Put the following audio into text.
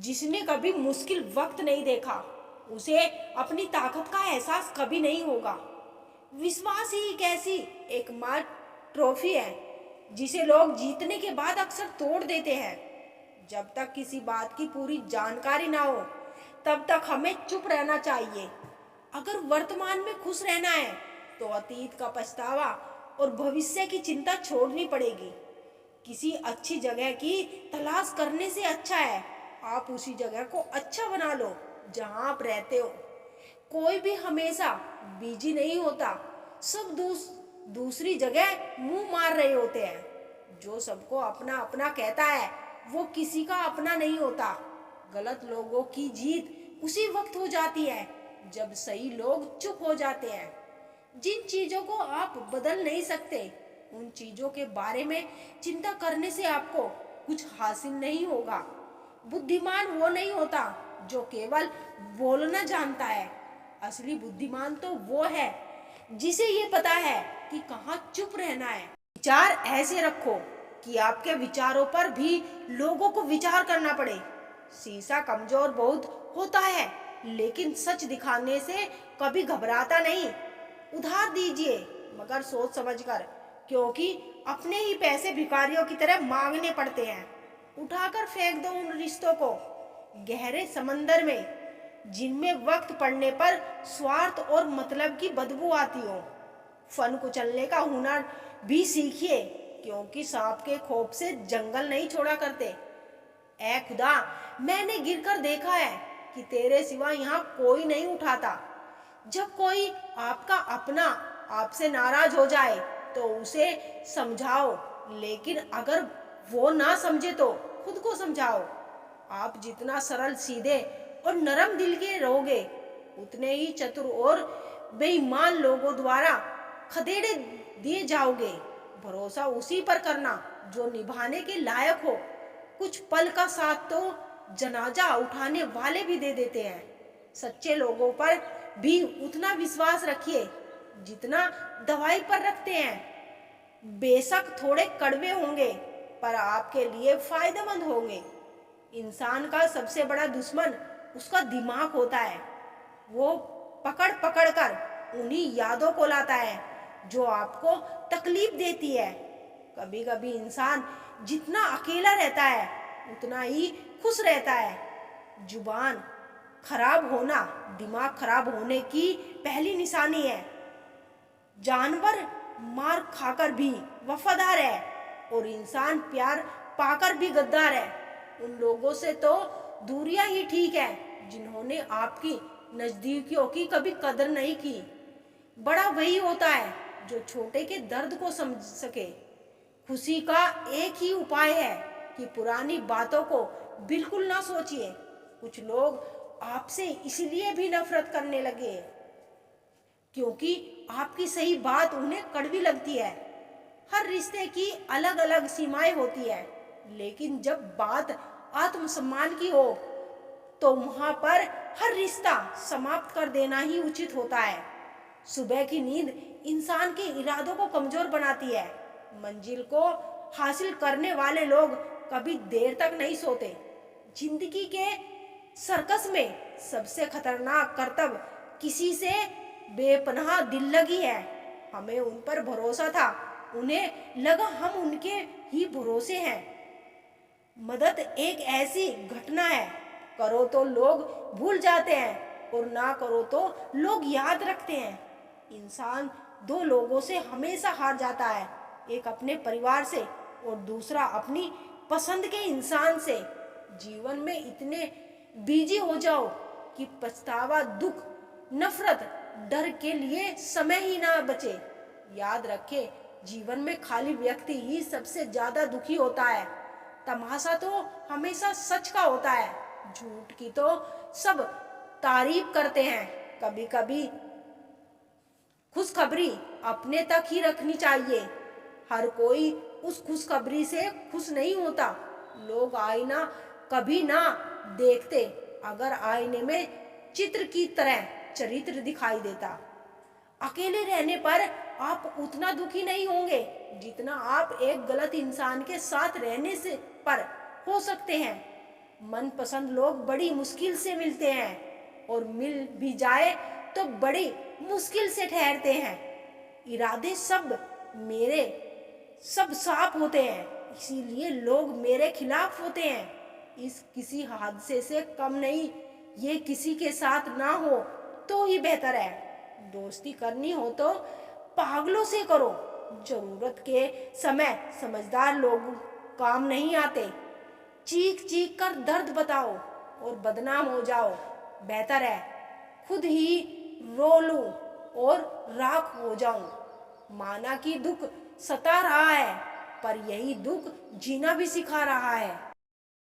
जिसने कभी मुश्किल वक्त नहीं देखा, उसे अपनी ताकत का एहसास कभी नहीं होगा। विश्वास ही एक ऐसी एकमात्र ट्रॉफी है जिसे लोग जीतने के बाद अक्सर तोड़ देते हैं। जब तक किसी बात की पूरी जानकारी ना हो, तब तक हमें चुप रहना चाहिए। अगर वर्तमान में खुश रहना है, तो अतीत का पछतावा और भविष्य की चिंता छोड़नी पड़ेगी। किसी अच्छी जगह की तलाश करने से अच्छा है आप उसी जगह को अच्छा बना लो जहां आप रहते हो। कोई भी हमेशा बिजी नहीं होता, सब दूसरी जगह मुंह मार रहे होते हैं। जो सबको अपना अपना कहता है, वो किसी का अपना नहीं होता। गलत लोगों की जीत उसी वक्त हो जाती है जब सही लोग चुप हो जाते हैं। जिन चीजों को आप बदल नहीं सकते, उन चीजों के बारे में चिंता करने से आपको कुछ हासिल नहीं होगा। बुद्धिमान वो नहीं होता जो केवल बोलना जानता है। असली बुद्धिमान तो वो है जिसे ये पता है कि कहाँ चुप रहना है। विचार ऐसे रखो कि आपके विचारों पर भी लोगों को विचार करना पड़े। शीशा कमजोर बहुत होता है, लेकिन सच दिखाने से कभी घबराता नहीं। उधार दीजिए, मगर सोच समझकर, क्योंकि अपने ही पैसे भिखारियों की तरह मांगने पड़ते हैं। उठाकर फेंक दो उन रिश्तों को गहरे समंदर में, जिनमें वक्त पड़ने पर स्वार्थ और मतलब की बदबू आती हो। फन कुचलने का हुनर भी सीखिए, क्योंकि सांप के खौफ से जंगल नहीं छोड़ा करते। ऐ खुदा, मैंने गिरकर देखा है कि तेरे सिवा यहाँ कोई नहीं उठाता। जब कोई आपका अपना आपसे नाराज हो जाए, तो उसे समझाओ, लेकिन अगर वो ना समझे तो खुद को समझाओ। आप जितना सरल, सीधे और नरम दिल के रहोगे, उतने ही चतुर और बेईमान लोगों द्वारा खदेड़े दिए जाओगे। भरोसा उसी पर करना जो निभाने के लायक हो। कुछ पल का साथ तो जनाजा उठाने वाले भी दे देते हैं। सच्चे लोगों पर भी उतना विश्वास रखिए जितना दवाई पर रखते हैं। बेशक थोड़े कड़वे होंगे, पर आपके लिए फायदेमंद होंगे। इंसान का सबसे बड़ा दुश्मन उसका दिमाग होता है। वो पकड़ पकड़ कर उन्हीं यादों को लाता है जो आपको तकलीफ देती है। कभी कभी इंसान जितना अकेला रहता है, उतना ही खुश रहता है। जुबान खराब होना दिमाग खराब होने की पहली निशानी है। जानवर मार खाकर भी वफादार है, और इंसान प्यार पाकर भी गद्दार है। उन लोगों से तो दूरियां ही ठीक है जिन्होंने आपकी नजदीकियों की कभी कदर नहीं की। बड़ा वही होता है जो छोटे के दर्द को समझ सके। खुशी का एक ही उपाय है कि पुरानी बातों को बिल्कुल ना सोचिए। कुछ लोग आपसे इसलिए भी नफरत करने लगे क्योंकि आपकी सही बात उन्हें कड़वी लगती है। हर रिश्ते की अलग अलग सीमाएं होती है, लेकिन जब बात आत्मसम्मान की हो, तो वहां पर हर रिश्ता समाप्त कर देना ही उचित होता है। सुबह की नींद इंसान के इरादों को कमजोर बनाती है। मंजिल को हासिल करने वाले लोग कभी देर तक नहीं सोते। जिंदगी के सर्कस में सबसे खतरनाक करतब किसी से बेपनाह दिल लगी है। हमें उन पर भरोसा था, उन्हें लगा हम उनके ही भरोसे हैं। मदद एक ऐसी घटना है, करो तो लोग भूल जाते हैं और ना करो तो लोग याद रखते हैं। इंसान दो लोगों से हमेशा हार जाता है, एक अपने परिवार से और दूसरा अपनी पसंद के इंसान से। जीवन में इतने बिजी हो जाओ कि पछतावा, दुख, नफरत, डर के लिए समय ही ना बचे। याद रखें, जीवन में खाली व्यक्ति ही सबसे ज्यादा दुखी होता है। तमाशा तो हमेशा सच का होता है, झूठ की तो सब तारीफ करते हैं। कभी कभी खुशखबरी अपने तक ही रखनी चाहिए। हर कोई उस खुशखबरी से खुश नहीं होता। लोग आईना कभी ना देखते अगर आईने में चित्र की तरह चरित्र दिखाई देता। अकेले रहने पर आप उतना दुखी नहीं होंगे जितना आप एक गलत इंसान के साथ रहने से पर हो सकते हैं। मनपसंद लोग बड़ी मुश्किल से मिलते हैं और मिल भी जाए तो बड़ी मुश्किल से ठहरते हैं। इरादे मेरे सब साफ होते हैं, इसीलिए लोग मेरे खिलाफ होते हैं। इस किसी हादसे से कम नहीं, ये किसी के साथ ना हो तो ही बेहतर है। दोस्ती करनी हो तो पागलों से करो, जरूरत के समय समझदार लोग काम नहीं आते। चीख चीख कर दर्द बताओ और बदनाम हो जाओ, बेहतर है खुद ही रो लूं और राख हो जाऊं। माना कि दुख सता रहा है, पर यही दुख जीना भी सिखा रहा है।